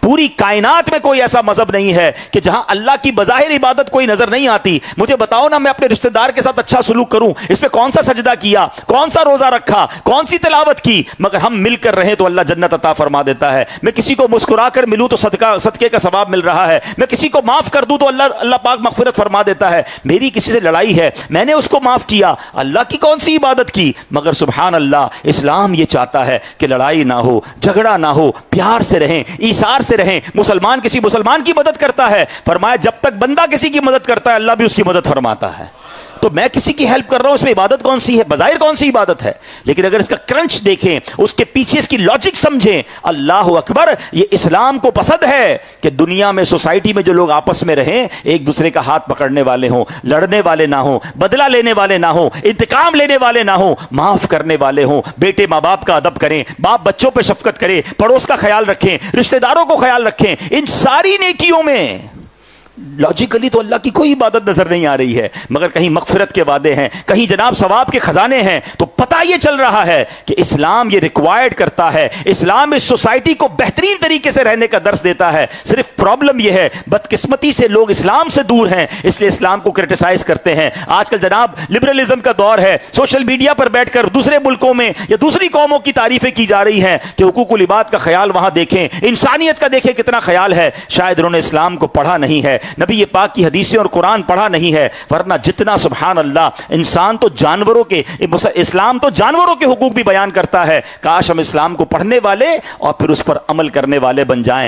पूरी कायनात में कोई ऐसा मजहब नहीं है कि जहां अल्लाह की बज़ाहिर इबादत कोई नजर नहीं आती। मुझे बताओ ना, मैं अपने रिश्तेदार के साथ अच्छा सलूक करूं, इसमें कौन सा सजदा किया, कौन सा रोजा रखा, कौन सी तिलावत की, मगर हम मिलकर रहे तो अल्लाह जन्नत अता फरमा देता है। मैं किसी को मुस्कुरा कर मिलूं तो सदके का सवाब मिल रहा है। मैं किसी को माफ कर दूं तो अल्लाह पाक मगफिरत फरमा देता है। मेरी किसी से लड़ाई है, मैंने उसको माफ किया, अल्लाह की कौन सी इबादत की। मगर सुभान अल्लाह, इस्लाम ये चाहता है कि लड़ाई ना हो, झगड़ा ना हो, प्यार से रहें, ईसार से रहें। मुसलमान किसी मुसलमान की मदद करता है, फरमाया जब तक बंदा किसी की मदद करता है अल्लाह भी उसकी मदद फरमाता है। तो मैं किसी की हेल्प कर रहा हूं, इसमें इबादत कौन सी है, बज़ाहिर कौन सी इबादत है। लेकिन अगर इसका क्रंच देखें, उसके पीछे इसकी लॉजिक समझें, अल्लाह अकबर, ये इस्लाम को पसंद है कि दुनिया में, सोसाइटी में जो लोग आपस में रहें, एक दूसरे का हाथ पकड़ने वाले हों, लड़ने वाले ना हो, बदला लेने वाले ना हो, इंतकाम लेने वाले ना हो, माफ करने वाले हों। बेटे माँ बाप का अदब करें, बाप बच्चों पर शफकत करे, पड़ोस का ख्याल रखें, रिश्तेदारों को ख्याल रखें। इन सारी नेकियों में लॉजिकली तो अल्लाह की कोई इबादत नजर नहीं आ रही है, मगर कहीं मगफिरत के वादे हैं, कहीं जनाब सवाब के खजाने हैं। तो पता यह चल रहा है कि इस्लाम ये रिक्वायर्ड करता है, इस्लाम इस सोसाइटी को बेहतरीन तरीके से रहने का दर्स देता है। सिर्फ प्रॉब्लम यह है, बदकिस्मती से लोग इस्लाम से दूर हैं, इसलिए इस्लाम को क्रिटिसाइज करते हैं। आजकल जनाब लिबरलिज्म का दौर है, सोशल मीडिया पर बैठकर दूसरे मुल्कों में या दूसरी कौमों की तारीफें की जा रही हैं कि हुकूकुल इबाद का ख्याल वहां देखें, इंसानियत का देखें कितना ख्याल है। शायद उन्होंने इस्लाम को पढ़ा नहीं है, नबी ये पाक की हदीसें और कुरान पढ़ा नहीं है, वरना जितना सुभान अल्लाह, इंसान तो जानवरों के, इस्लाम तो जानवरों के हुकूक भी बयान करता है। काश हम इस्लाम को पढ़ने वाले और फिर उस पर अमल करने वाले बन जाएं।